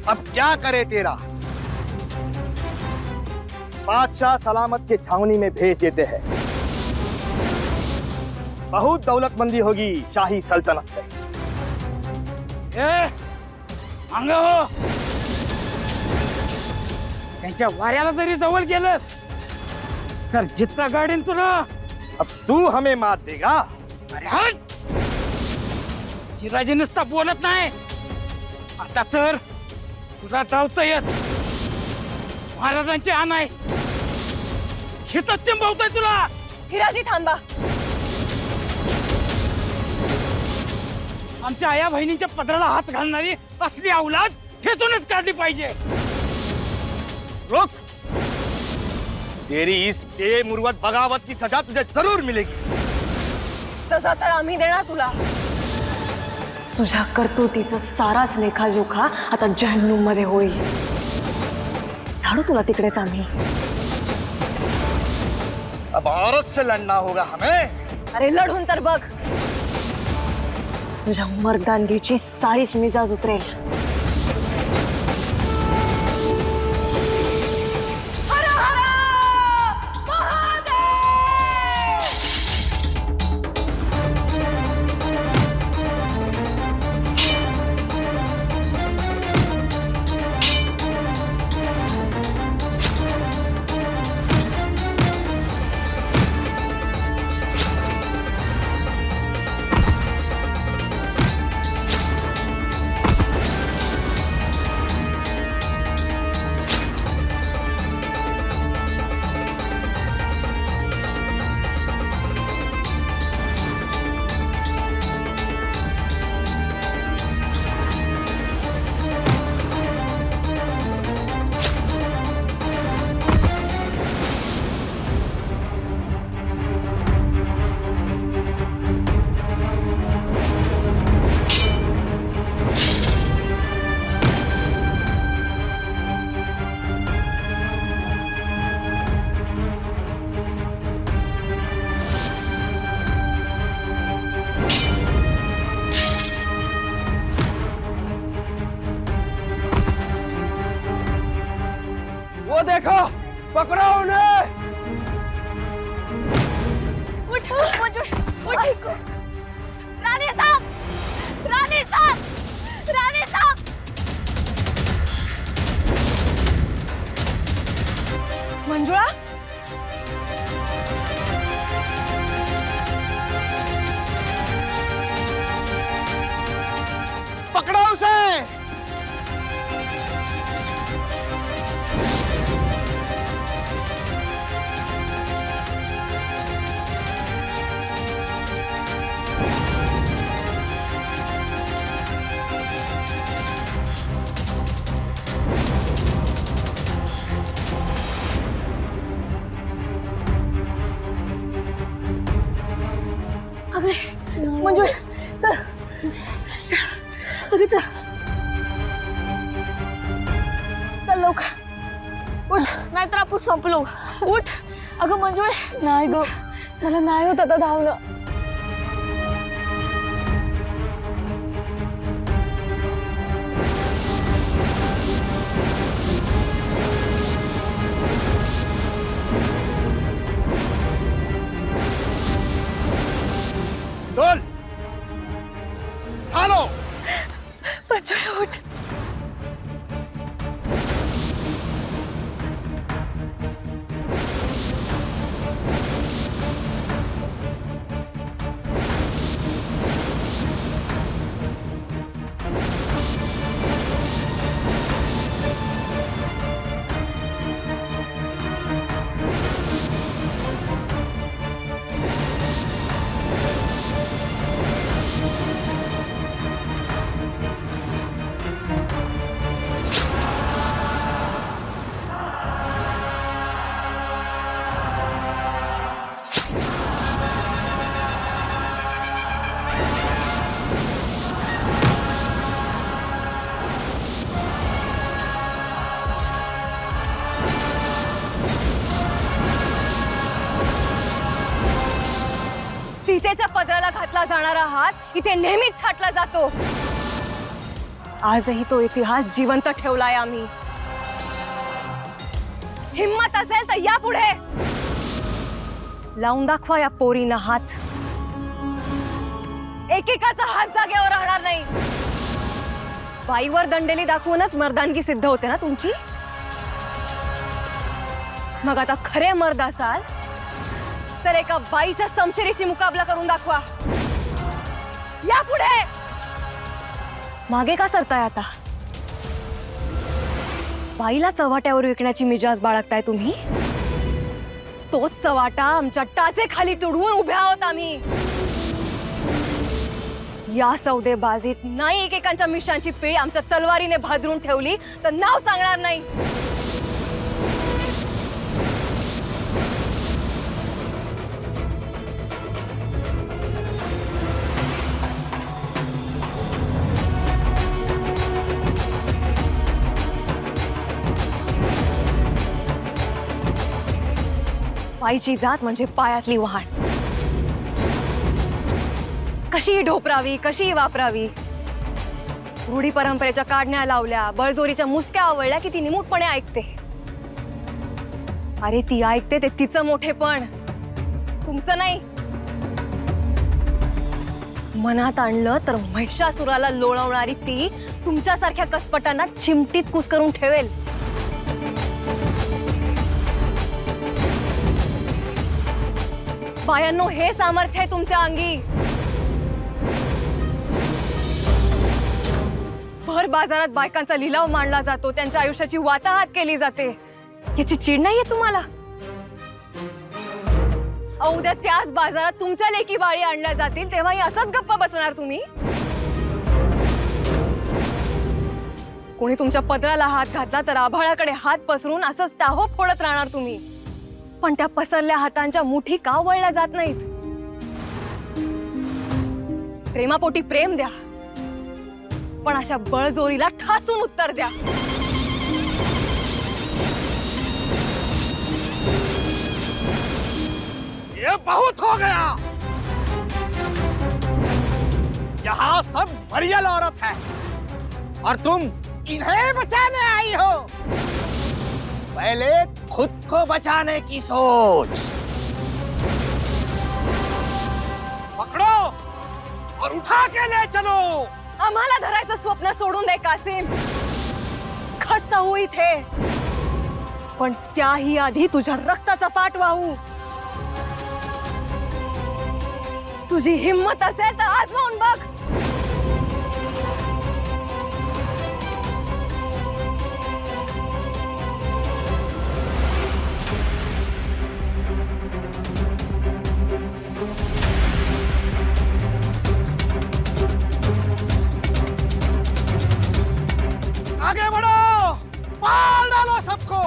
अब क्या करे तेरा? बादशाह सलामत के छावनी में भेज देते हैं। बहुत दौलतमंदी होगी शाही सल्तनत से। अंग हो त्यांच्या वाऱ्याला जरी जवळ गेलंस तर जितना गाडीन तुला। अब तू हमें मात देगा? अरे हट! शिराजी नुसता बोलत नाही, आता तर तुला धावतयच। महाराजांची आण आहे, शेतात चिंबवतोय तुला। हिराजी थांबा। आमच्या आया बहिणींच्या पदराला हात घालणारी असली औलाद खेचूनच काढली पाहिजे। रुक! तेरी इस बेमुरवत बगावत की सजा तुझे जरूर मिलेगी। सजा तर आम्ही देणार तुला। तुझ्या कर्तुतीचा साराच लेखाजोखा आता जहन्नुम मध्ये होईल। धाडू तुला तिकडेच आम्ही। अब औरत से लड़ना होगा हमें। अरे लढून तर बघ, तुझ्या मर्दानगीची सारीच मिजाज उतरेल। हर हर महादेव! वो देखो, पकड़ो उन्हें। उठ उठ। राणी साहब, राणी साहब, राणी साहब! मंजुळा, पकड़ो उसे। अगं मंजुळा, चल चल, अगं चल चल लवकर उठ, नाहीतर आपण संपलो। उठ अगं मंजुळा। नाही ग, मला नाही होत आता धावणं। डोल, हालो। मंजुळा उठ। सीतेच्या पदराला घातला जाणारा हात इथे नेहमीच छाटला जातो। आजही तो इतिहास जिवंत ठेवलाय आम्ही. हिम्मत असेल तर या पुढे लावून दाखवा या पोरीनं हात. एकेकाचा हात जागेवर राहणार नाही. बाईवर दंडेली दाखवूनच मर्दानगी सिद्ध होते ना तुमची. मग आता खरे मर्द असाल तर एका बाईच्या समशेरीशी मुकाबला करून दाखवा. या पुढे. मागे का सरताय आता? बाईला चव्हाट्यावर विकण्याची मिजाज बाळगताय तुम्ही. तोच चव्हाटा आमच्या टाचे खाली तुडवून उभ्या आहोत आम्ही. या सौदेबाजीत नाही एकेकांच्या मिशांची पिळी आमच्या तलवारीने भादरून ठेवली तर नाव सांगणार नाही. बाईची जात म्हणजे पायातली वहाण. कशी ढोपरावी, कशी वापरावी. रूढी परंपरेच्या काढण्या लावल्या, बळजोरीच्या मुसक्या आवळल्या की ती निमूटपणे ऐकते. अरे ती ऐकते ते तिचं मोठेपण, तुमचं नाही. मनात आणलं तर महिषासुराला लोळवणारी ती तुमच्यासारख्या कसपटांना चिमटीत कुस्करून ठेवेल. बायांनो, हे सामर्थ्य आहे तुमच्या अंगी. भर बाजारात बायकांचा लिलाव मांडला जातो, त्यांच्या आयुष्याची वाताहात केली जाते. याची चीड नाहीये तुम्हाला? उद्या त्याच बाजारात तुमच्या लेकी बाळी आणल्या जातील तेव्हाही असंच गप्प बसणार तुम्ही? कोणी तुमच्या पदराला हात घातला तर आभाळाकडे हात पसरून असंच टाहो फोडत राहणार तुम्ही. पण त्या पसरल्या हातांच्या मुठी का वळल्या जात नाहीत? प्रेमापोटी प्रेम द्या, पण अशा बळजोरीला ठासून उत्तर द्या. ये बहुत हो गया. यहाँ सब मरियल औरत है और तुम इन्हें बचाने आई हो. पहले खुद को बचाने की सोच. पकड़ो और उठा के ले चलो. आम्हाला धरायचं स्वप्न सोडून दे कासिम. खस्त होऊ इथे, पण त्याही आधी तुझ्या रक्ताचा पाठ वाहू. तुझी हिम्मत असेल तर आजमावून बघ. आगे बढ़ो, पाल डालो सबको.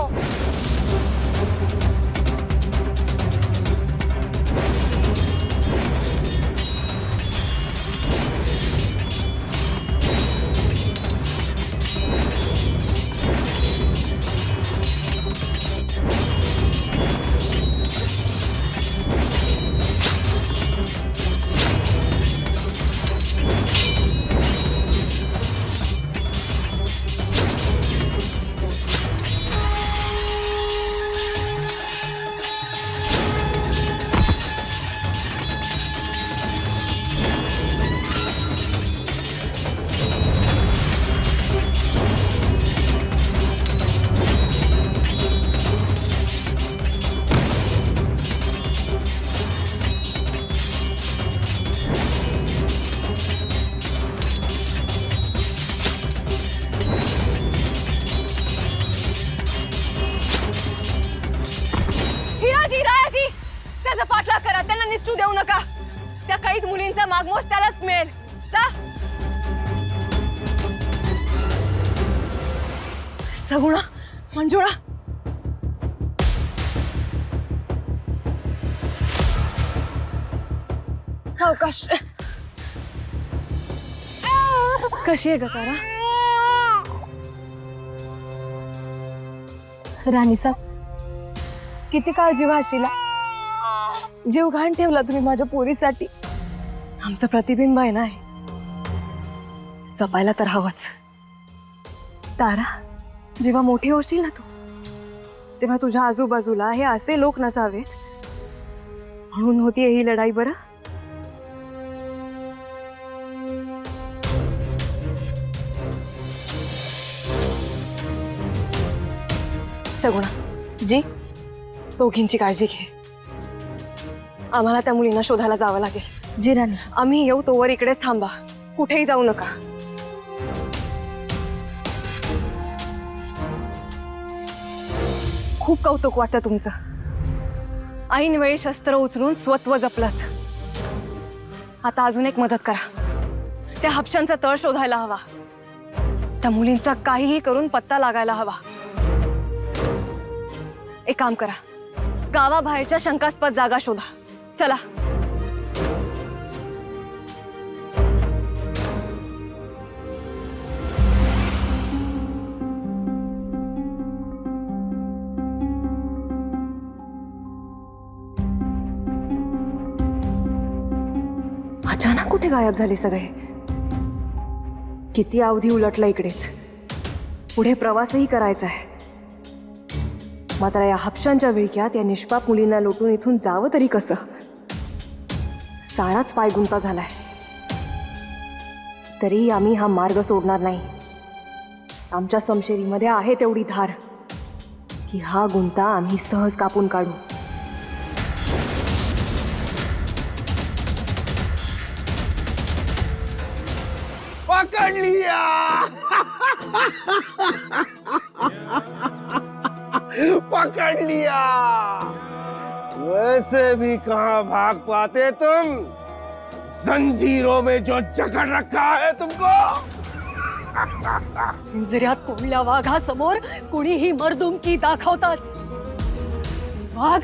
त्याचा पाठलाग करा, त्यांना निष्ठू देऊ नका. त्या कैद मुलींचा मागमोस त्यालाच मिळेल. जा. सगुणा, मंजुळा, सावकाश. कशी आहे ग तारा? राणी साहेब, किती काळजी भाशीला. जीव घाण ठेवला तुम्ही माझ्या पोरीसाठी. आमचं प्रतिबिंब आहे ना, जपायला तर हवंच. तारा, जेव्हा मोठी होशील ना तू, तेव्हा तुझ्या आजूबाजूला हे असे लोक नसावेत म्हणून होतीये ही लढाई. बरं, सगुणा जी. दोघींची काळजी घे. आम्हाला त्या मुलींना शोधायला जावं लागेल. जी राणी. आम्ही येऊ तोवर इकडेच थांबा, कुठेही जाऊ नका. खूप कौतुक वाटतं तुमचं. ऐन वेळी शस्त्र उचलून स्वत्व जपलत. आता अजून एक मदत करा. त्या हापशांचा तळ शोधायला हवा. त्या मुलींचा काहीही करून पत्ता लागायला हवा. एक काम करा, गावाबाहेरच्या शंकास्पद जागा शोधा. चला. अचानक कुठे गायब झाले सगळे? किती अवधी उलटला इकडेच. पुढे प्रवासही करायचा आहे. मात्र या हापशांच्या विळक्यात या निष्पाप मुलींना लोटून इथून जावं तरी कसं? साराच पाय गुंता झालाय. तरी आम्ही हा मार्ग सोडणार नाही. आमच्या समशेरीमध्ये आहे तेवढी धार की हा गुंता आम्ही सहज कापून काढू. पकड़ लिया. पकड़ लिया. वैसे भी कहां भाग पाते तुम? जंजीरों में जो जकड़ रखा है तुमको. पिंजऱ्यात कोंडल्या वाघासमोर कुणीही मर्दुमकी दाखवताच. वाघ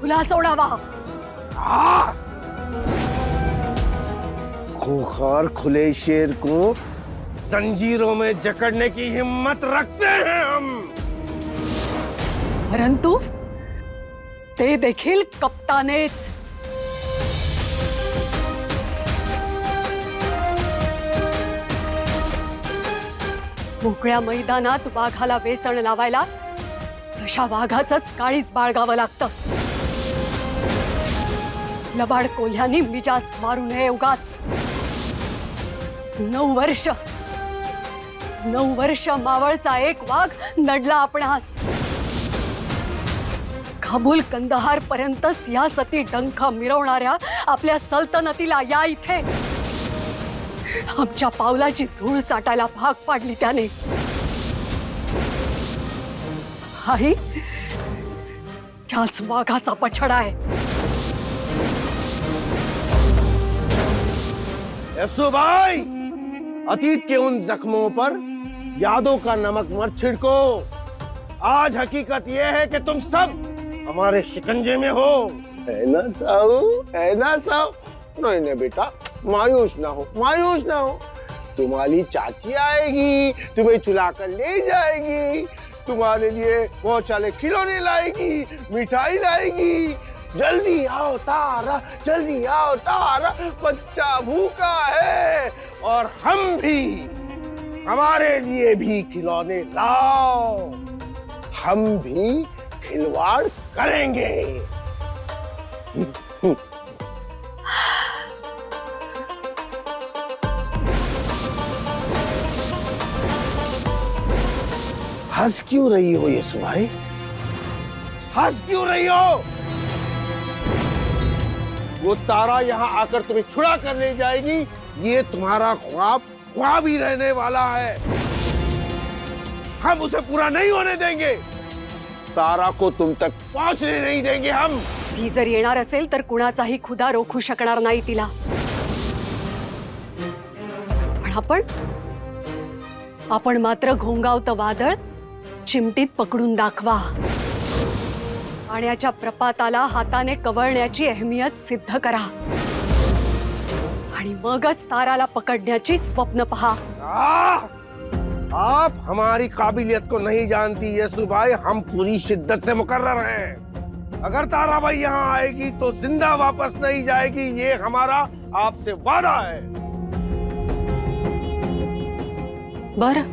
खुला सोडावा. खूंखार खुले शेर को जंजीरों में जकड़ने की हिम्मत रखते हैं हम. परंतु ते देखील कप्तानेच. मोकळ्या मैदानात वाघाला वेसण लावायला अशा वाघाचंच काळीच बाळगावं लागतं. लबाड कोल्ह्यांनी मिजाज मारू नये उगाच. 9 वर्ष मावळचा एक वाघ नडला आपणास. काबूल कंदहार पर्यंत सियासती डंख मिरवणाऱ्या आपल्या सल्तनतीला या इथे आमच्या पावलाची धूळ चाटायला भाग पाडली त्याने. हाही त्याच वाघाचा पछडा आहे. यसूभाई, अतीत के उन जख्मों पर यादों का नमक मत छिड़को. आज हकीकत यह है कि तुम सब हमारे शिकंजे में हो. है ना साहू? है ना साहू? नहीं नहीं बेटा, मायूस ना हो, मायूस ना हो. तुम्हारी चाची आएगी, तुम्हें चुला कर ले जाएगी, तुम्हारे लिए बहुत सारे खिलौने लाएगी, मिठाई लाएगी. जल्दी आओ तारा, जल्दी आओ तारा, बच्चा भूखा है. और हम भी, हमारे लिए भी खिलौने लाओ. हम भी खिलवाड़ करेंगे. हंस क्यों रही हो यीशु भाई? हंस क्यों रही हो? वो तारा यहाँ आकर तुम्हें छुड़ा कर ले जाएगी. ये तुम्हारा ख्वाब ही रहने वाला है. हम उसे पूरा नहीं होने देंगे. तारा को तुम तक पहुंचने नहीं देंगे हम. ती जर येणार असेल तर कुणाचाही खुदा रोखू शकणार नाही तिला. पण आपण मात्र घोंगावतं वादळ चिमटीत पकडून दाखवा. पाण्याच्या प्रपाताला हाताने कवळण्याची अहमियत सिद्ध करा आणि मगच ताराला पकडण्याची स्वप्न पहा. आप हमारी काबिलियत को नहीं जानती यीशु भाई. हम पूरी शिद्दत से मुकर्रर हैं. अगर ताराबाई यहाँ आएगी तो जिंदा वापस नहीं जाएगी. ये हमारा आपसे वादा है. बरं,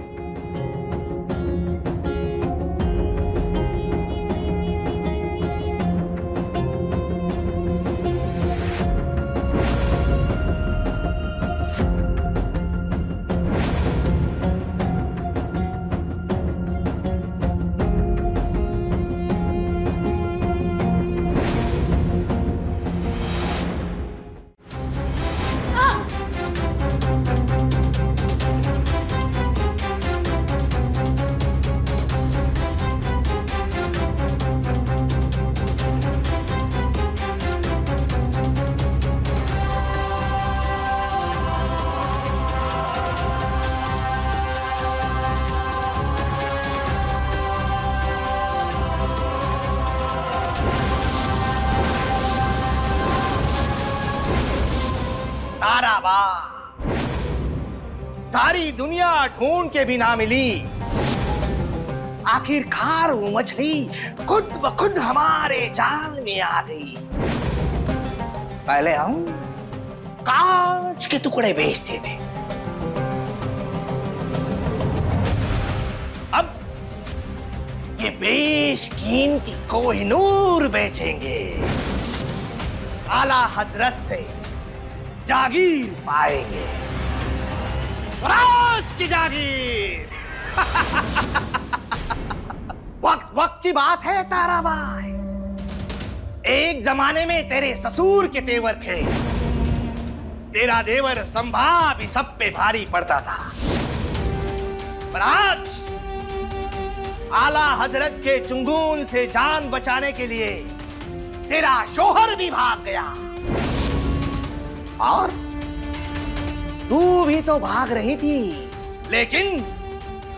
ताराबाई सारी दुनिया ढूंढ के भी ना मिली, आखिरकार वो मछली खुद ब खुद हमारे जाल में आ गई। पहले हम कांच के टुकड़े बेचते थे, अब ये बेशकीमती कोहिनूर बेचेंगे। आला हजरत से जागीर पाएंगे, राज की जागीर। वक्त वक्त की बात है ताराबाई। एक जमाने में तेरे ससुर के तेवर थे, तेरा देवर संभा भी सब पे भारी पड़ता था, पर आज आला हजरत के चुंगून से जान बचाने के लिए तेरा शोहर भी भाग गया, और तू भी तो भाग रही थी, लेकिन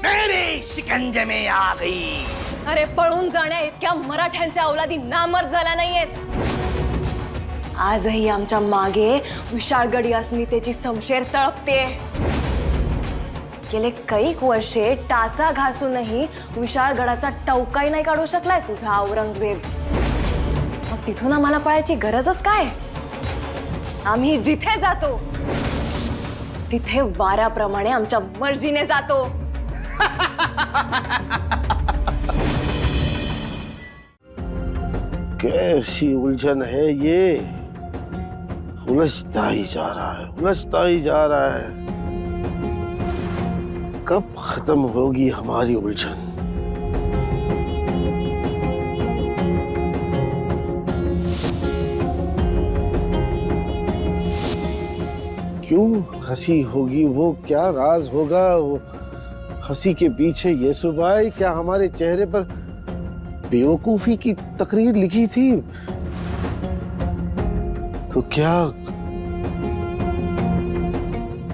मेरे शिकंजे में आ गई। अरे पळून जाण्या इतक्या मराठ्यांच्या अवलादी नामर्द झाल्या नाहीयेत। आजही आमच्या मागे विशाळगडी अस्मितेची शमशेर तळपते। गेले कैक वर्षे टाचा घासूनही विशाळगडाचा टवकाही नाही काढू शकलाय तुझा औरंगजेब। मग तिथून आम्हाला पळायची गरजच काय? आम्ही जिथे जातो तिथे वाऱ्याप्रमाणे आमच्या मर्जीने जातो। कैसी उलझन है ये, उलझता ही जा रहा है, उलझता ही जा रहा है। कब खत्म होगी हमारी उलझन? क्यों हंसी होगी वो? क्या राज होगा वो हंसी के पीछे? येसुबाई, क्या हमारे चेहरे पर बेवकूफी की तकरीर लिखी थी? तो क्या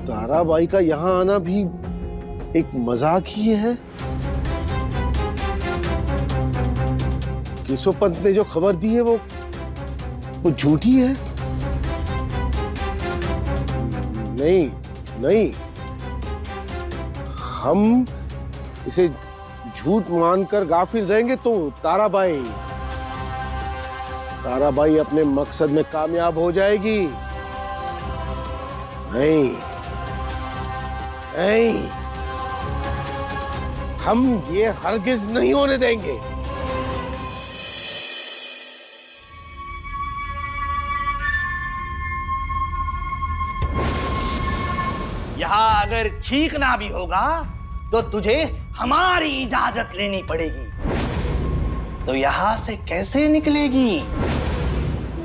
ताराबाई का यहां आना भी एक मजाक ही है? केशवपंत ने जो खबर दी है वो झूठी है? नहीं नहीं, हम इसे झूठ मानकर गाफिल रहेंगे तो ताराबाई अपने मकसद में कामयाब हो जाएगी। नहीं नहीं, हम ये हरगिज नहीं होने देंगे। यहां अगर चीखना भी होगा तो तुझे हमारी इजाजत लेनी पड़ेगी। तो यहां से कैसे निकलेगी?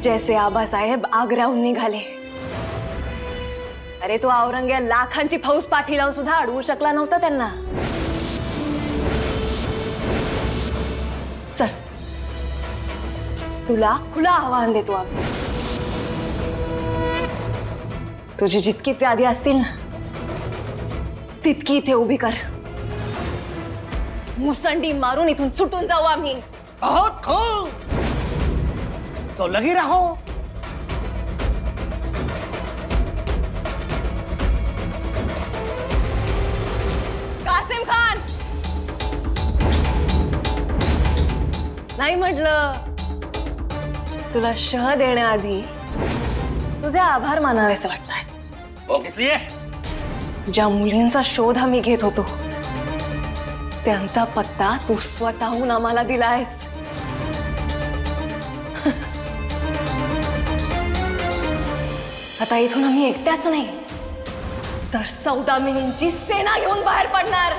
जैसे आबा साहेब आग्र्याहून निघाले। अरे तो औरंग्या लाखांची फौज पाठी लावून सुद्धा अडवू शकला नव्हता त्यांना। चल, तुला खुला आव्हान देतो आम्ही। तुझी जितकी प्यादी असतील ना तितकी इथे उभी कर। मुसंडी मारून इथून सुटून जाऊ आम्ही। बहुत खूब, तो लगी रहो। कासिम खान, नाही म्हटलं तुला शह देण्याआधी तुझे आभार मानावेसे वाटतात। वो किस लिए? ज्या मुलींचा शोध आम्ही घेत होतो त्यांचा पत्ता तू स्वतःहून आम्हाला दिलायस। आता इथून आम्ही एकट्याच नाही तर सौदामिनींची सेना घेऊन बाहेर पडणार।